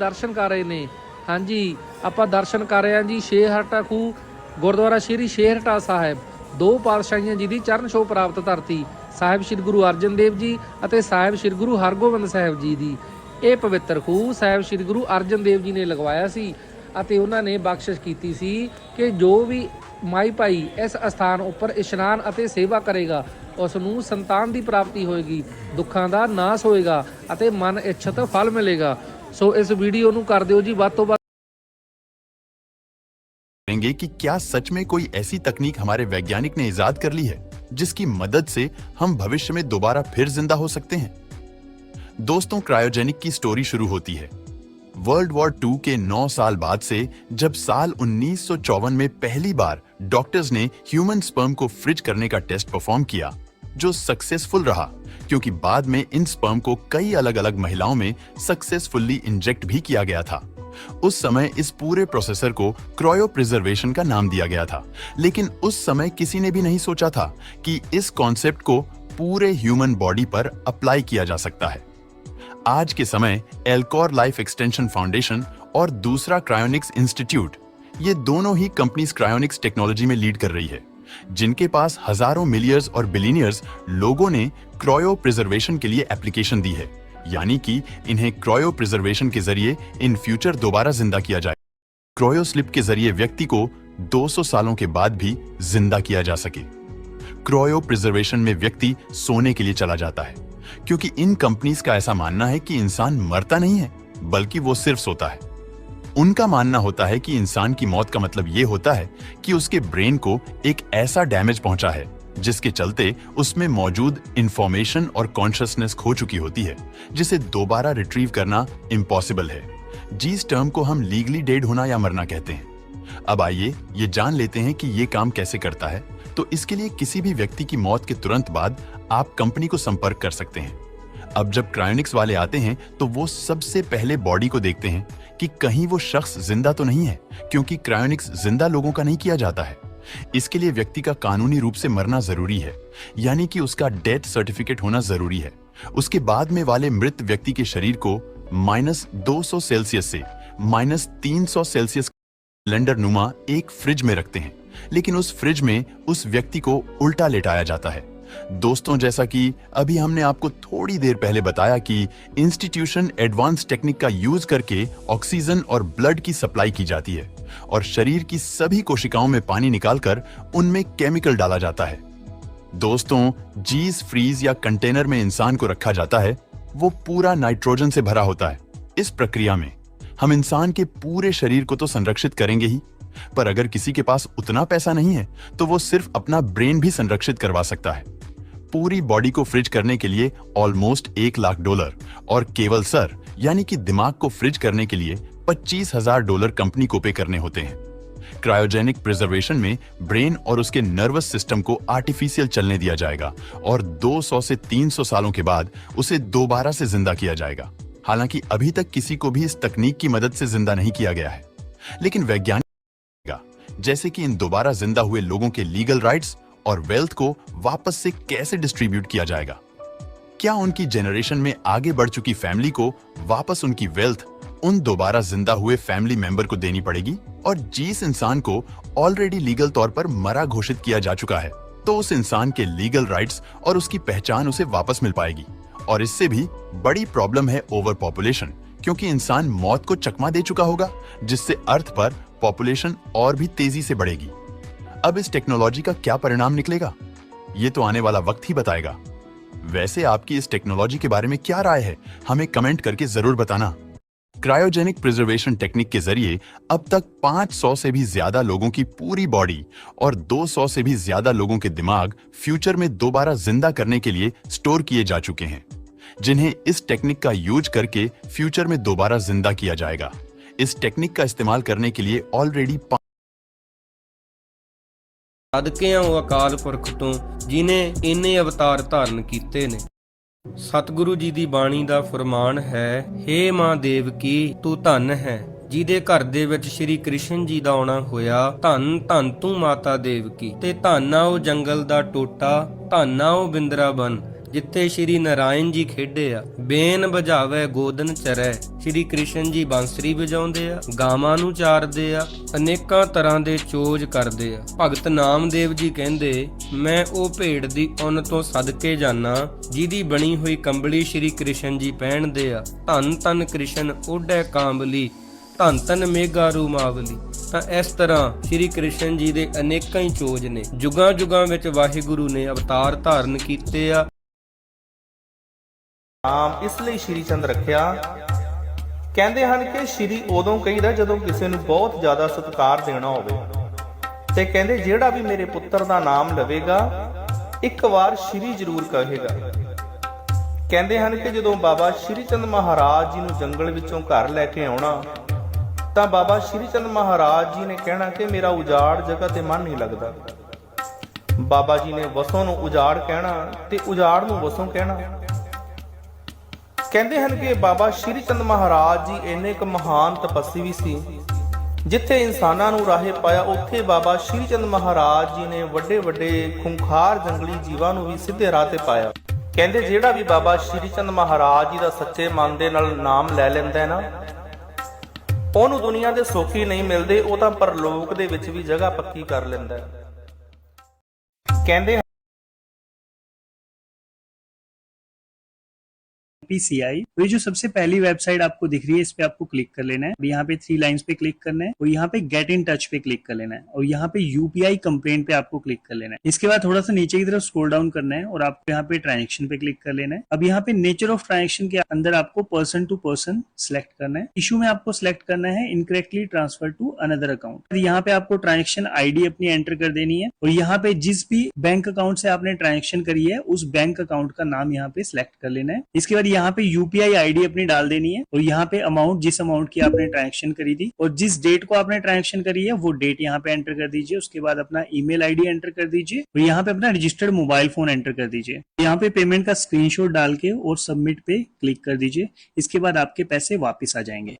दर्शन कर रहे ने। हाँ जी, आपां दर्शन कर रहे हैं जी छेहरटा खूह गुरुद्वारा श्री छेहरटा साहिब, दो पातशाहियां जी की चरण छोह प्राप्त धरती, साहिब श्री गुरु अर्जन देव जी ਅਤੇ ਸਾਹਿਬ श्री गुरु हरगोबिंद साहिब जी ਦੀ। ਇਹ ਪਵਿੱਤਰ ਖੂਹ ਸਾਹਿਬ श्री गुरु अर्जन देव जी ने लगवाया ਸੀ ਅਤੇ ਉਹਨਾਂ ਨੇ ਬਖਸ਼ਿਸ਼ ਕੀਤੀ ਸੀ ਕਿ ਜੋ ਵੀ ਮਾਈ ਭਾਈ ਇਸ ਅਸਥਾਨ ਉੱਪਰ ਇਸ਼ਨਾਨ ਅਤੇ ਸੇਵਾ ਕਰੇਗਾ ਉਸ ਨੂੰ ਸੰਤਾਨ ਦੀ ਪ੍ਰਾਪਤੀ ਹੋਏਗੀ, ਦੁੱਖਾਂ ਦਾ ਨਾਸ ਹੋਏਗਾ ਅਤੇ ਮਨ ਇੱਛਤ ਫਲ ਮਿਲੇਗਾ। ਸੋ ਇਸ ਵੀਡੀਓ ਨੂੰ ਕਰ ਦਿਓ ਜੀ ਵੱਧ ਤੋਂ ਵੱਧ। कि क्या सच में कोई ऐसी तकनीक हमारे वैज्ञानिक ने इजाद कर ली है जिसकी मदद से हम भविष्य में दोबारा फिर जिंदा हो सकते हैं। दोस्तों, क्रायोजेनिक की स्टोरी शुरू होती है वर्ल्ड वॉर 2 के 9 साल बाद से, जब साल 1954 में पहली बार डॉक्टर्स ने ह्यूमन स्पर्म को फ्रिज करने का टेस्ट परफॉर्म किया, जो सक्सेसफुल रहा क्योंकि बाद में इन स्पर्म को कई अलग अलग महिलाओं में सक्सेसफुली इंजेक्ट भी किया गया था। उस समय इस पूरे प्रोसेसर को क्रायो प्रिजर्वेशन का नाम दिया गया था, लेकिन उस समय किसी ने भी नहीं सोचा था कि इस कॉन्सेप्ट को पूरे ह्यूमन बॉडी पर अप्लाई किया जा सकता है। आज के समय एल्कोर लाइफ एक्सटेंशन फाउंडेशन और दूसरा क्रायोनिक्स इंस्टीट्यूट, ये दोनों ही कंपनीज क्रायोनिक्स टेक्नोलॉजी में लीड कर रही है, जिनके पास हजारों मिलियर्स और बिलियनियर्स लोगों ने क्रायो प्रिजर्वेशन के लिए एप्लीकेशन दी है, यानी कि इन्हें क्रायो प्रिजर्वेशन के जरिए इन फ्यूचर दोबारा जिंदा किया जाए। क्रायो स्लिप के जरिए व्यक्ति को 200 सालों के बाद भी जिंदा किया जा सके। क्रायो प्रिजर्वेशन में व्यक्ति सोने के लिए चला जाता है, क्योंकि इन कंपनीज का ऐसा मानना है कि इंसान मरता नहीं है बल्कि वो सिर्फ सोता है। उनका मानना होता है कि इंसान की मौत का मतलब ये होता है कि उसके ब्रेन को एक ऐसा डैमेज पहुंचा है जिसके चलते उसमें मौजूद इंफॉर्मेशन और कॉन्शियसनेस खो चुकी होती है, जिसे दोबारा रिट्रीव करना इम्पॉसिबल है। जिस टर्म को हम लीगली डेड होना या मरना कहते हैं। अब आइए ये जान लेते हैं कि ये काम कैसे करता है। तो इसके लिए किसी भी व्यक्ति की मौत के तुरंत बाद आप कंपनी को संपर्क कर सकते हैं। अब जब क्रायोनिक्स वाले आते हैं तो वो सबसे पहले बॉडी को देखते हैं कि कहीं वो शख्स जिंदा तो नहीं है, क्योंकि क्रायोनिक्स जिंदा लोगों का नहीं किया जाता है। इसके लिए व्यक्ति का कानूनी रूप से मरना जरूरी है, यानी कि उसका डेथ सर्टिफिकेट होना जरूरी है। उसके बाद में वाले मृत व्यक्ति के शरीर को -200 सेल्सियस से -300 सेल्सियस सिलेंडर नुमा एक फ्रिज में रखते हैं, लेकिन उस फ्रिज में उस व्यक्ति को उल्टा लेटाया जाता है। दोस्तों, जैसा कि अभी हमने आपको थोड़ी देर पहले बताया कि इंस्टीट्यूशन एडवांस टेक्निक का यूज करके ऑक्सीजन और ब्लड की सप्लाई की जाती है और शरीर की सभी कोशिकाओं में पानी निकालकर उनमें केमिकल डाला जाता है। दोस्तों, जिस फ्रीज या कंटेनर में इंसान को रखा जाता है वो पूरा नाइट्रोजन से भरा होता है। इस प्रक्रिया में हम इंसान के पूरे शरीर को तो संरक्षित करेंगे ही, पर अगर किसी के पास उतना पैसा नहीं है तो वो सिर्फ अपना ब्रेन भी संरक्षित करवा सकता है। पूरी बॉडी को फ्रिज करने के लिए ऑलमोस्ट $1,00,000 और केवल सर यानी कि दिमाग को फ्रिज करने के लिए $25,000 कंपनी को पे करने होते हैं। क्रायोजेनिक प्रिजर्वेशन में ब्रेन और उसके नर्वस सिस्टम को आर्टिफिशियल चलने दिया जाएगा और 200 से 300 सालों के बाद उसे दोबारा से जिंदा किया जाएगा। हालांकि अभी तक किसी को भी इस तकनीक की मदद से जिंदा नहीं किया गया है, लेकिन वैज्ञानिक जैसे कि इन दोबारा जिंदा हुए लोगों के लीगल राइट्स और वेल्थ को वापस से कैसे डिस्ट्रीब्यूट किया जाएगा। क्या उनकी जनरेशन में आगे बढ़ चुकी फैमिली को वापस उनकी वेल्थ उन दोबारा जिंदा हुए फैमिली मेंबर को देनी पड़ेगी, और जिस इंसान को ऑलरेडी लीगल तौर पर मरा घोषित किया जा चुका है तो उस इंसान के लीगल राइट्स और उसकी पहचान उसे वापस मिल पाएगी। और इससे भी बड़ी प्रॉब्लम है ओवर पॉपुलेशन, क्योंकि इंसान मौत को चकमा दे चुका होगा, जिससे अर्थ पर पॉपुलेशन और भी तेजी से बढ़ेगी। अब इस टेक्नोलॉजी का क्या परिणाम निकलेगा, ये तो आने वाला वक्त ही बताएगा। वैसे आपकी इस टेक्नोलॉजी के बारे में क्या राय है, हमें कमेंट करके जरूर बताना। क्रायोजेनिक प्रिजर्वेशन टेक्निक के जरिए अब तक 500 से भी ज्यादा लोगों की पूरी बॉडी और 200 से भी ज्यादा लोगों के दिमाग फ्यूचर में दोबारा जिंदा करने के लिए स्टोर किए जा चुके हैं, जिन्हें इस टेक्निक का यूज करके फ्यूचर में दोबारा जिंदा किया जाएगा। इस टेक्निक का इस्तेमाल करने के लिए ऑलरेडी सदके आओ अकाल पुरख तो जिन्हें इन्ने अवतार धारण कीते ने। सतगुरु जी ਦੀ ਬਾਣੀ ਦਾ ਫਰਮਾਨ ਹੈ, हे ਮਾਂ ਦੇਵਕੀ ਤੂੰ ਧਨ ਹੈ, ਜਿਹਦੇ ਘਰ ਦੇ ਵਿੱਚ ਸ਼੍ਰੀ ਕ੍ਰਿਸ਼ਨ ਜੀ ਦਾ ਆਉਣਾ ਹੋਇਆ। ਧੰਨ ਧੰਨ ਤੂੰ ਮਾਤਾ ਦੇਵਕੀ, ਤੇ ਧੰਨ ਆ ਉਹ ਜੰਗਲ ਦਾ ਟੋਟਾ, ਧੰਨ ਆ ਉਹ ਬਿੰਦਰਾਬਨ ਜਿੱਥੇ ਸ਼੍ਰੀ ਨਾਰਾਇਣ ਜੀ ਖੇਡੇ ਆ। ਬੇਨ ਬਜਾਵੇ ਗੋਦਨ ਚਰੈ, ਸ਼੍ਰੀ ਕ੍ਰਿਸ਼ਨ ਜੀ ਬਾਂਸਰੀ ਵਜਾਉਂਦੇ ਆ, ਗਾਵਾਂ ਨੂੰ ਚਾਰਦੇ ਆ, ਅਨੇਕਾਂ ਤਰ੍ਹਾਂ ਦੇ ਚੋਜ ਕਰਦੇ ਆ। ਭਗਤ ਨਾਮਦੇਵ ਜੀ ਕਹਿੰਦੇ, ਮੈਂ ਉਹ ਭੇਡ ਦੀ ਉੱਨ ਤੋਂ ਸਦਕੇ ਜਾਨਾ ਜਿਹਦੀ ਬਣੀ ਹੋਈ ਕੰਬਲੀ ਸ਼੍ਰੀ ਕ੍ਰਿਸ਼ਨ ਜੀ ਪਹਿਨਦੇ ਆ। ਧੰਨ ਧੰਨ ਕ੍ਰਿਸ਼ਨ ਓਢੈ ਕਾਂਬਲੀ, ਧੰਨ ਧੰਨ ਮੇਘਾ ਰੂਮਾਵਲੀ। ਤਾਂ ਇਸ ਤਰ੍ਹਾਂ ਸ਼੍ਰੀ ਕ੍ਰਿਸ਼ਨ ਜੀ ਦੇ ਅਨੇਕਾਂ ਹੀ ਚੋਜ ਨੇ। ਜੁਗਾਂ ਜੁਗਾਂ ਵਿੱਚ ਵਾਹਿਗੁਰੂ ਨੇ ਅਵਤਾਰ ਧਾਰਨ ਕੀਤੇ ਆ। ਨਾਮ ਇਸ ਲਈ ਸ਼੍ਰੀ ਚੰਦ ਰੱਖਿਆ। ਕਹਿੰਦੇ ਹਨ ਕਿ ਸ਼੍ਰੀ ਉਦੋਂ ਕਹੀਦਾ ਜਦੋਂ ਕਿਸੇ ਨੂੰ ਬਹੁਤ ਜ਼ਿਆਦਾ ਸਤਿਕਾਰ ਦੇਣਾ ਹੋਵੇ, ਤੇ ਕਹਿੰਦੇ ਜਿਹੜਾ ਵੀ ਮੇਰੇ ਪੁੱਤਰ ਦਾ ਨਾਮ ਲਵੇਗਾ ਇੱਕ ਵਾਰ ਸ਼੍ਰੀ ਜ਼ਰੂਰ ਕਹੇਗਾ। ਕਹਿੰਦੇ ਹਨ ਕਿ ਜਦੋਂ ਬਾਬਾ ਸ਼੍ਰੀ ਚੰਦ ਮਹਾਰਾਜ ਜੀ ਨੂੰ ਜੰਗਲ ਵਿੱਚੋਂ ਘਰ ਲੈ ਕੇ ਆਉਣਾ, ਤਾਂ ਬਾਬਾ ਸ਼੍ਰੀ ਚੰਦ ਮਹਾਰਾਜ ਜੀ ਨੇ ਕਹਿਣਾ ਕਿ ਮੇਰਾ ਉਜਾੜ ਜਗ੍ਹਾ ਤੇ ਮਨ ਨਹੀਂ ਲੱਗਦਾ। ਬਾਬਾ ਜੀ ਨੇ ਵਸੋਂ ਨੂੰ ਉਜਾੜ ਕਹਿਣਾ ਤੇ ਉਜਾੜ ਨੂੰ ਵਸੋਂ ਕਹਿਣਾ। ਕਹਿੰਦੇ ਹਨ ਕਿ ਬਾਬਾ ਸ਼੍ਰੀ ਚੰਦ ਮਹਾਰਾਜ ਜੀ ਇੰਨੇ ਕੁ ਮਹਾਨ ਤਪੱਸੀ ਵੀ ਸੀ, ਜਿੱਥੇ ਇਨਸਾਨਾਂ ਨੂੰ ਰਾਹੇ ਪਾਇਆ ਉੱਥੇ ਬਾਬਾ ਸ਼੍ਰੀ ਚੰਦ ਮਹਾਰਾਜ ਜੀ ਨੇ ਵੱਡੇ ਵੱਡੇ ਖੁੰਖਾਰ ਜੰਗਲੀ ਜੀਵਾਂ ਨੂੰ ਵੀ ਸਿੱਧੇ ਰਾਹ ਤੇ ਪਾਇਆ। ਕਹਿੰਦੇ ਜਿਹੜਾ ਵੀ ਬਾਬਾ ਸ਼੍ਰੀ ਚੰਦ ਮਹਾਰਾਜ ਜੀ ਦਾ ਸੱਚੇ ਮਨ ਦੇ ਨਾਲ ਨਾਮ ਲੈ ਲੈਂਦਾ ਹੈ ਨਾ, ਉਹਨੂੰ ਦੁਨੀਆ ਦੇ ਸੁੱਖ ਹੀ ਨਹੀਂ ਮਿਲਦੇ, ਉਹ ਤਾਂ ਪਰਲੋਕ ਦੇ ਵਿੱਚ ਵੀ ਜਗ੍ਹਾ ਪੱਕੀ ਕਰ ਲੈਂਦਾ ਹੈ। ਕਹਿੰਦੇ PCI, तो ये जो सबसे पहली वेबसाइट आपको दिख रही है, इस पे आपको क्लिक कर लेना है। यहाँ पे 3 लाइंस पे क्लिक करना है और यहाँ पे गेट इन टच पे क्लिक कर लेना है और यहाँ पे UPI कंप्लेंट पे आपको क्लिक कर लेना है। इसके बाद थोड़ा सा नीचे की तरफ स्क्रॉल डाउन करना है और आपको यहाँ पे ट्रांजेक्शन पे क्लिक कर लेना है। अब यहाँ पे नेचर ऑफ ट्रांजेक्शन के अंदर आपको पर्सन टू पर्सन सिलेक्ट करना है। इशू में आपको सिलेक्ट करना है incorrectly transfer to another account. यहाँ पे आपको ट्रांजेक्शन ID अपनी एंटर कर देनी है और यहाँ पे जिस भी बैंक अकाउंट से आपने ट्रांजेक्शन करी है उस बैंक अकाउंट का नाम यहाँ पे सिलेक्ट कर लेना है। इसके बाद यहाँ पे UPI ID अपनी डाल देनी है और यहाँ पे अमाउंट, जिस अमाउंट की आपने ट्रांजेक्शन करी थी और जिस डेट को आपने ट्रांजेक्शन करी है वो डेट यहाँ पे एंटर कर दीजिए। उसके बाद अपना ईमेल ID एंटर कर दीजिए और यहाँ पे अपना रजिस्टर्ड मोबाइल फोन एंटर कर दीजिए। यहाँ पे पेमेंट का स्क्रीनशॉट डाल के और सबमिट पे क्लिक कर दीजिए। इसके बाद आपके पैसे वापिस आ जाएंगे।